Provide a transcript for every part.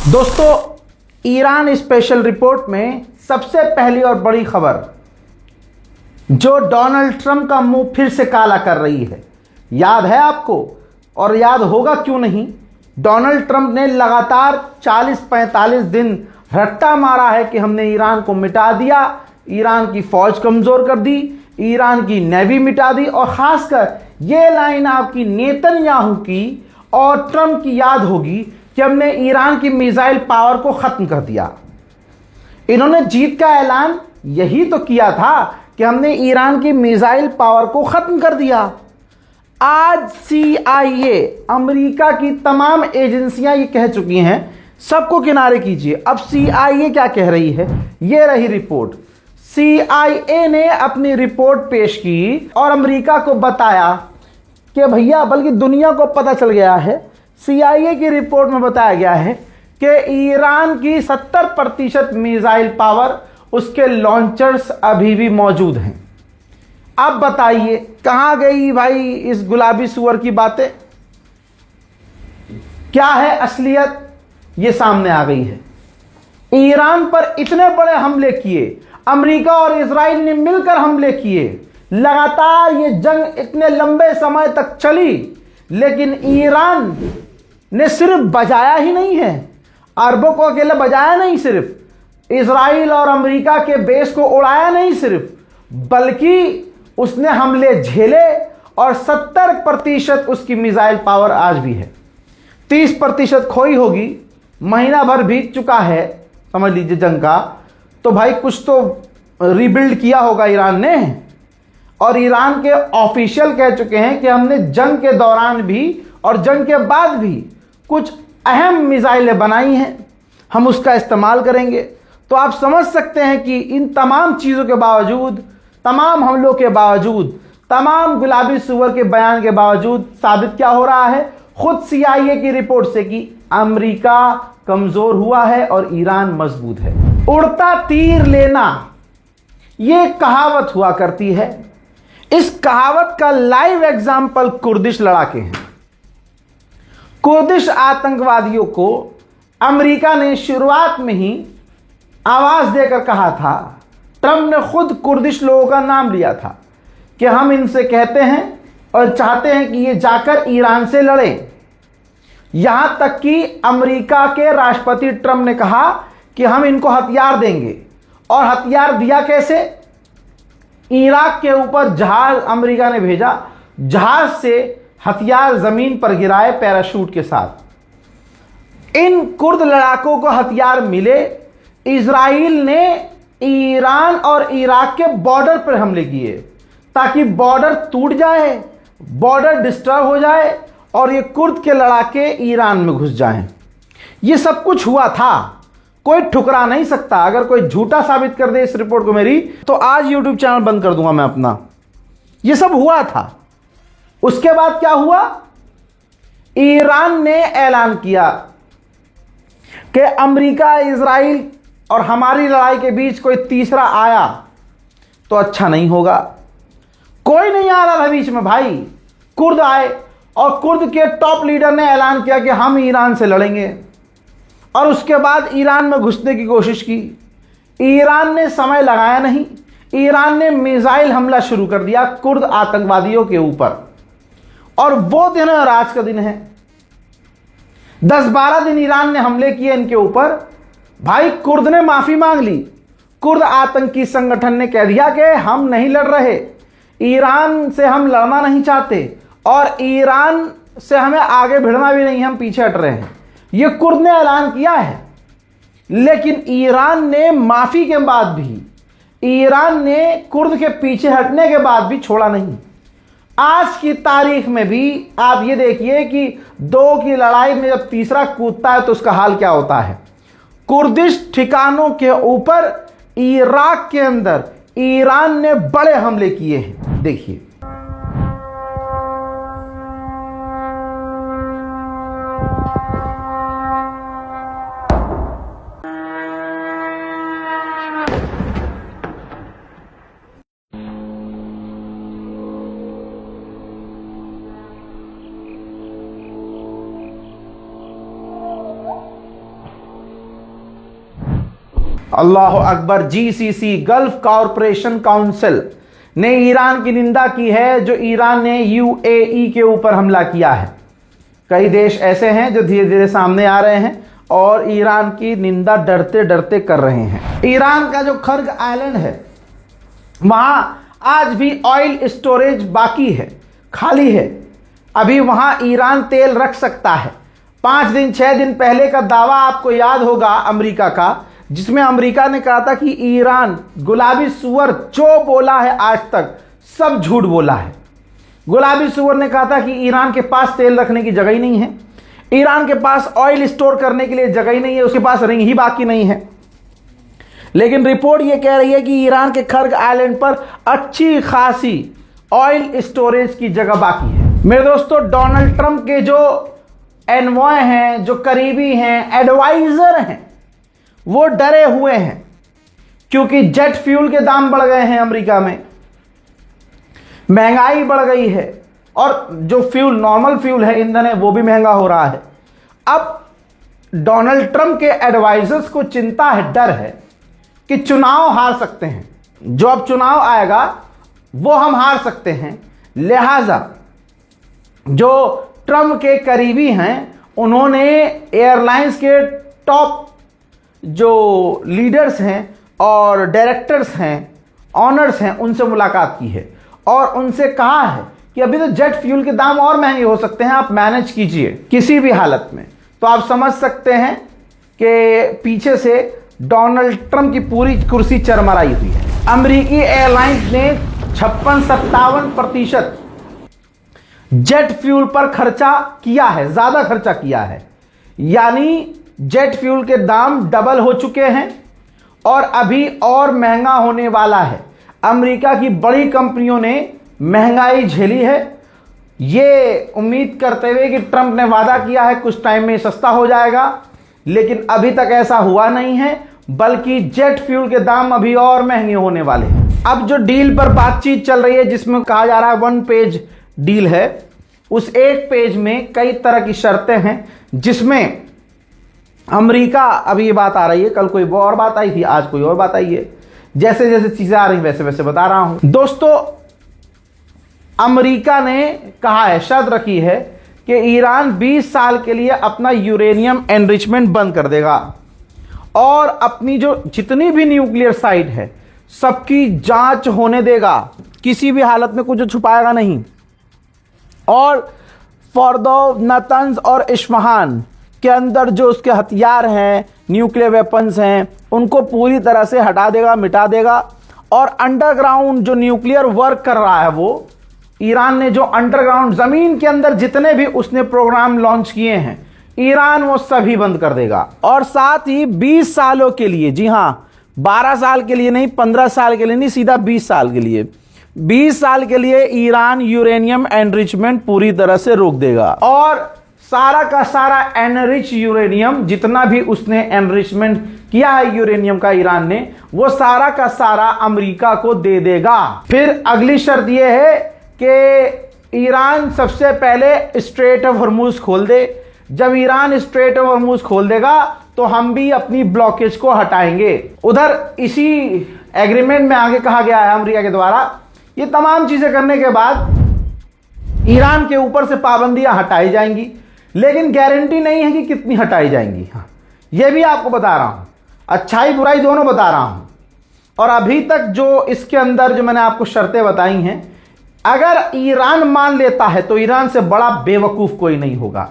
दोस्तों, Iran special report में सबसे पहली और बड़ी खबर जो डोनाल्ड ट्रंप का मुंह फिर से काला कर रही है। याद है आपको, और याद होगा क्यों नहीं। डोनाल्ड ट्रंप ने लगातार 40-45 दिन रट्टा मारा है कि हमने ईरान को मिटा दिया, ईरान की फौज कमजोर कर दी, ईरान की नेवी मिटा दी। और खासकर ये लाइन आपकी नेतन्याहू की और ट्रंप की याद होगी कि हमने ईरान की मिसाइल पावर को खत्म कर दिया। इन्होंने जीत का ऐलान यही तो किया था कि हमने ईरान की मिसाइल पावर को खत्म कर दिया। आज CIA, अमेरिका की तमाम एजेंसियां ये कह चुकी हैं, सबको किनारे कीजिए। अब CIA क्या कह रही है, ये रही रिपोर्ट। CIA ने अपनी रिपोर्ट पेश की और अमेरिका को बताया कि भैया, बल्कि दुनिया को पता चल गया है, CIA की रिपोर्ट में बताया गया है कि ईरान की 70% मिसाइल पावर, उसके लॉन्चर्स अभी भी मौजूद हैं। अब बताइए कहां गई भाई इस गुलाबी सुअर की बातें? क्या है असलियत? ये सामने आ गई है। ईरान पर इतने बड़े हमले किए, अमेरिका और इजराइल ने मिलकर हमले किए, लगातार ये जंग इतने लंबे समय तक चली, लेकिन ईरान ने सिर्फ बजाया ही नहीं है, अरबों को अकेले बजाया नहीं, सिर्फ इजराइल और अमेरिका के बेस को उड़ाया नहीं सिर्फ, बल्कि उसने हमले झेले और 70% उसकी मिसाइल पावर आज भी है। 30% खोई होगी, महीना भर बीत चुका है समझ लीजिए जंग का, तो भाई कुछ तो रीबिल्ड किया होगा ईरान ने। और ईरान के ऑफिशियल कह चुके हैं कि हमने जंग के दौरान भी और जंग के बाद भी कुछ अहम मिसाइलें बनाई हैं, हम उसका इस्तेमाल करेंगे। तो आप समझ सकते हैं कि इन तमाम चीज़ों के बावजूद, तमाम हमलों के बावजूद, तमाम गुलाबी सुअर के बयान के बावजूद साबित क्या हो रहा है खुद CIA की रिपोर्ट से कि अमेरिका कमज़ोर हुआ है और ईरान मजबूत है। उड़ता तीर लेना, ये कहावत हुआ करती है। इस कहावत का लाइव एग्जाम्पल कुर्दिश लड़ाके हैं। कुर्दिश आतंकवादियों को अमेरिका ने शुरुआत में ही आवाज देकर कहा था, ट्रंप ने खुद कुर्दिश लोगों का नाम लिया था कि हम इनसे कहते हैं और चाहते हैं कि ये जाकर ईरान से लड़ें। यहां तक कि अमेरिका के राष्ट्रपति ट्रंप ने कहा कि हम इनको हथियार देंगे। और हथियार दिया कैसे? इराक के ऊपर जहाज अमेरिका ने भेजा, जहाज से हथियार जमीन पर गिराए पैराशूट के साथ। इन कुर्द लड़ाकों को हथियार मिले, इजराइल ने ईरान और इराक के बॉर्डर पर हमले किए ताकि बॉर्डर टूट जाए, बॉर्डर डिस्टर्ब हो जाए और ये कुर्द के लड़ाके ईरान में घुस जाएं। ये सब कुछ हुआ था, कोई ठुकरा नहीं सकता। अगर कोई झूठा साबित कर दे इस रिपोर्ट को मेरी, तो आज YouTube चैनल बंद कर दूंगा मैं अपना। ये सब हुआ था। उसके बाद क्या हुआ? ईरान ने ऐलान किया कि अमेरिका, इजराइल और हमारी लड़ाई के बीच कोई तीसरा आया तो अच्छा नहीं होगा। कोई नहीं आ रहा था बीच में भाई, कुर्द आए और कुर्द के टॉप लीडर ने ऐलान किया कि हम ईरान से लड़ेंगे। और उसके बाद ईरान में घुसने की कोशिश की। ईरान ने समय लगाया नहीं, ईरान ने मिसाइल हमला शुरू कर दिया कुर्द आतंकवादियों के ऊपर। और वो दिन और आज का दिन है, 10-12 दिन ईरान ने हमले किए इनके ऊपर। भाई कुर्द ने माफी मांग ली, कुर्द आतंकी संगठन ने कह दिया कि हम नहीं लड़ रहे, ईरान से हम लड़ना नहीं चाहते और ईरान से हमें आगे भिड़ना भी नहीं, हम पीछे हट रहे हैं। ये कुर्द ने ऐलान किया है। लेकिन ईरान ने माफी के बाद भी, ईरान ने कुर्द के पीछे हटने के बाद भी छोड़ा नहीं। आज की तारीख में भी आप ये देखिए कि 2 की लड़ाई में जब तीसरा कूदता है तो उसका हाल क्या होता है। कुर्दिश ठिकानों के ऊपर इराक के अंदर ईरान ने बड़े हमले किए हैं। देखिए, अल्लाह अकबर। जीसीसी गल्फ कॉरपोरेशन काउंसिल ने ईरान की निंदा की है जो ईरान ने यूएई के ऊपर हमला किया है। कई देश ऐसे हैं जो धीरे धीरे सामने आ रहे हैं और ईरान की निंदा डरते डरते कर रहे हैं। ईरान का जो खर्ग आइलैंड है वहां आज भी ऑयल स्टोरेज बाकी है, खाली है। अभी वहां ईरान तेल रख सकता है। 5 दिन 6 दिन पहले का दावा आपको याद होगा अमेरिका का, जिसमें अमेरिका ने कहा था कि ईरान गुलाबी सुअर जो बोला है आज तक सब झूठ बोला है। गुलाबी सुअर ने कहा था कि ईरान के पास तेल रखने की जगह ही नहीं है, ईरान के पास ऑयल स्टोर करने के लिए जगह ही नहीं है, उसके पास रिंग ही बाकी नहीं है। लेकिन रिपोर्ट यह कह रही है कि ईरान के खर्ग आइलैंड पर अच्छी खासी ऑयल स्टोरेज की जगह बाकी है। मेरे दोस्तों, डोनाल्ड ट्रंप के जो एनवॉय हैं, जो करीबी हैं, एडवाइजर हैं, वो डरे हुए हैं क्योंकि जेट फ्यूल के दाम बढ़ गए हैं अमेरिका में, महंगाई बढ़ गई है और जो फ्यूल नॉर्मल फ्यूल है, ईंधन है, वो भी महंगा हो रहा है। अब डोनाल्ड ट्रंप के एडवाइजर्स को चिंता है, डर है कि चुनाव हार सकते हैं। जो अब चुनाव आएगा वो हम हार सकते हैं, लिहाजा जो ट्रंप के करीबी हैं उन्होंने एयरलाइंस के टॉप जो लीडर्स हैं और डायरेक्टर्स हैं, ऑनर्स हैं, उनसे मुलाकात की है और उनसे कहा है कि अभी तो जेट फ्यूल के दाम और महंगे हो सकते हैं, आप मैनेज कीजिए किसी भी हालत में। तो आप समझ सकते हैं कि पीछे से डोनाल्ड ट्रंप की पूरी कुर्सी चरमराई हुई है। अमेरिकी एयरलाइंस ने 56-57% जेट फ्यूल पर खर्चा किया है, ज्यादा खर्चा किया है, यानी जेट फ्यूल के दाम डबल हो चुके हैं और अभी और महंगा होने वाला है। अमेरिका की बड़ी कंपनियों ने महंगाई झेली है, ये उम्मीद करते हुए कि ट्रंप ने वादा किया है कुछ टाइम में सस्ता हो जाएगा, लेकिन अभी तक ऐसा हुआ नहीं है, बल्कि जेट फ्यूल के दाम अभी और महंगे होने वाले हैं। अब जो डील पर बातचीत चल रही है, जिसमें कहा जा रहा है 1 पेज डील है, उस 1 पेज में कई तरह की शर्तें हैं, जिसमें अमेरिका, अभी ये बात आ रही है, कल कोई और बात आई थी, आज कोई और बात आई है, जैसे जैसे चीजें आ रही वैसे वैसे बता रहा हूं। दोस्तों, अमेरिका ने कहा है, शर्त रखी है कि ईरान 20 साल के लिए अपना यूरेनियम एनरिचमेंट बंद कर देगा और अपनी जो जितनी भी न्यूक्लियर साइट है सबकी जांच होने देगा, किसी भी हालत में कुछ छुपाएगा नहीं। और फॉर्दो, नतंज और इस्फहान के अंदर जो उसके हथियार हैं, न्यूक्लियर वेपन्स हैं, उनको पूरी तरह से हटा देगा, मिटा देगा। और अंडरग्राउंड जो न्यूक्लियर वर्क कर रहा है, वो ईरान ने जो अंडरग्राउंड जमीन के अंदर जितने भी उसने प्रोग्राम लॉन्च किए हैं, ईरान वो सभी बंद कर देगा। और साथ ही 20 सालों के लिए, जी हां, 12 साल के लिए नहीं, 15 साल के लिए नहीं, सीधा 20 साल के लिए, 20 साल के लिए ईरान यूरेनियम एनरिचमेंट पूरी तरह से रोक देगा। और सारा का सारा एनरिच यूरेनियम, जितना भी उसने एनरिचमेंट किया है यूरेनियम का ईरान ने, वो सारा का सारा अमेरिका को दे देगा। फिर अगली शर्त यह है कि ईरान सबसे पहले स्ट्रेट ऑफ हॉर्मुज खोल दे। जब ईरान स्ट्रेट ऑफ हॉर्मुज खोल देगा तो हम भी अपनी ब्लॉकेज को हटाएंगे। उधर इसी एग्रीमेंट में आगे कहा गया है अमेरिका के द्वारा, ये तमाम चीजें करने के बाद ईरान के ऊपर से पाबंदियां हटाई जाएंगी, लेकिन गारंटी नहीं है कि कितनी हटाई जाएंगी। हाँ, यह भी आपको बता रहा हूं, अच्छाई बुराई दोनों बता रहा हूं। और अभी तक जो इसके अंदर जो मैंने आपको शर्तें बताई हैं, अगर ईरान मान लेता है तो ईरान से बड़ा बेवकूफ कोई नहीं होगा,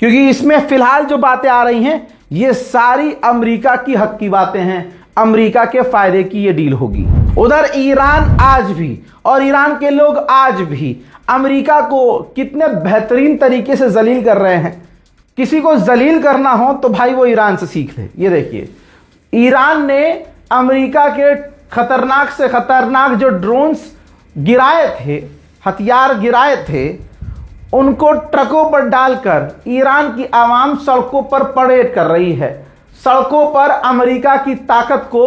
क्योंकि इसमें फिलहाल जो बातें आ रही हैं ये सारी अमेरिका की हक की बातें हैं, अमेरिका के फायदे की ये डील होगी। उधर ईरान आज भी और ईरान के लोग आज भी अमेरिका को कितने बेहतरीन तरीके से जलील कर रहे हैं। किसी को जलील करना हो तो भाई वो ईरान से सीख ले। ये देखिए, ईरान ने अमेरिका के खतरनाक से खतरनाक जो ड्रोन्स गिराए थे, हथियार गिराए थे, उनको ट्रकों पर डालकर ईरान की आवाम सड़कों पर परेड कर रही है। सड़कों पर अमेरिका की ताकत को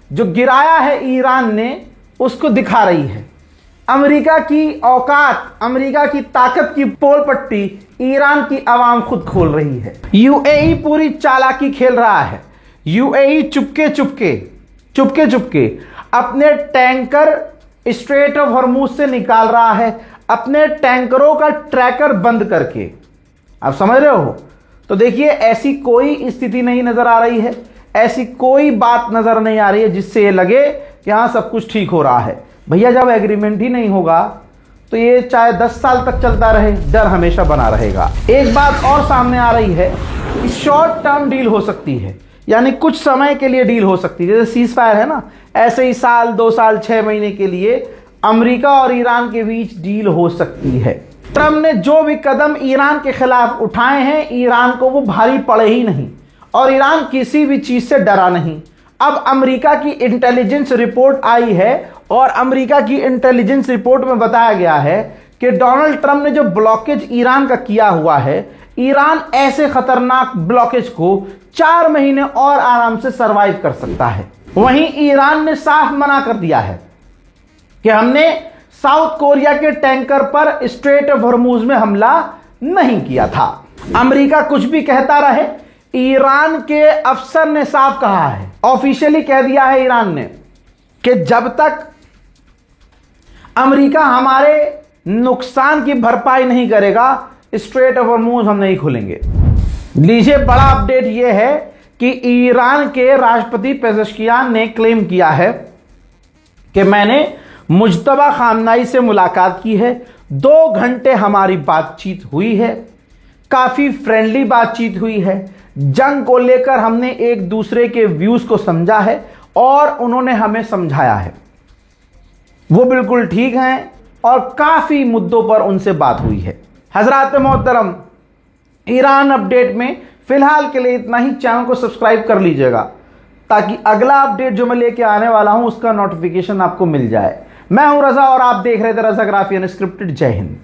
जो गिराया है ईरान ने, उसको दिखा रही है। अमेरिका की औकात, अमेरिका की ताकत की पोल पट्टी ईरान की आवाम खुद खोल रही है। यूएई पूरी चालाकी खेल रहा है। यूएई चुपके चुपके अपने टैंकर स्ट्रेट ऑफ हॉर्मुज से निकाल रहा है, अपने टैंकरों का ट्रैकर बंद करके। आप समझ रहे हो? तो देखिए, ऐसी कोई स्थिति नहीं नजर आ रही है, ऐसी कोई बात नजर नहीं आ रही है जिससे ये लगे कि हाँ सब कुछ ठीक हो रहा है। भैया, जब एग्रीमेंट ही नहीं होगा तो ये चाहे 10 साल तक चलता रहे, डर हमेशा बना रहेगा। एक बात और सामने आ रही है कि शॉर्ट टर्म डील हो सकती है, यानी कुछ समय के लिए डील हो सकती है। जैसे सीज फायर है ना, ऐसे ही साल, 2 साल, 6 महीने के लिए अमेरिका और ईरान के बीच डील हो सकती है। ट्रम्प ने जो भी कदम ईरान के खिलाफ उठाए हैं, ईरान को वो भारी पड़े ही नहीं और ईरान किसी भी चीज से डरा नहीं। अब अमेरिका की इंटेलिजेंस रिपोर्ट आई है और अमेरिका की इंटेलिजेंस रिपोर्ट में बताया गया है कि डोनाल्ड ट्रंप ने जो ब्लॉकेज ईरान का किया हुआ है, ईरान ऐसे खतरनाक ब्लॉकेज को 4 महीने और आराम से सरवाइव कर सकता है। वहीं ईरान ने साफ मना कर दिया है कि हमने साउथ कोरिया के टैंकर पर स्ट्रेट ऑफ हॉर्मुज में हमला नहीं किया था। अमेरिका कुछ भी कहता रहे, ईरान के अफसर ने साफ कहा है, ऑफिशियली कह दिया है ईरान ने कि जब तक अमेरिका हमारे नुकसान की भरपाई नहीं करेगा, स्ट्रेट ऑफ हॉर्मुज हम नहीं खोलेंगे। लीजिए, बड़ा अपडेट यह है कि ईरान के राष्ट्रपति पेज़ेश्कियान ने क्लेम किया है कि मैंने मुज्तबा खामनाई से मुलाकात की है, 2 घंटे हमारी बातचीत हुई है, काफी फ्रेंडली बातचीत हुई है, जंग को लेकर हमने एक दूसरे के व्यूज को समझा है और उन्होंने हमें समझाया है। वो बिल्कुल ठीक हैं और काफी मुद्दों पर उनसे बात हुई है। हजरात मोहतरम, ईरान अपडेट में फिलहाल के लिए इतना ही। चैनल को सब्सक्राइब कर लीजिएगा ताकि अगला अपडेट जो मैं लेके आने वाला हूं उसका नोटिफिकेशन आपको मिल जाए। मैं हूं रजा और आप देख रहे थे रजा ग्राफी अनस्क्रिप्टेड। जय हिंद।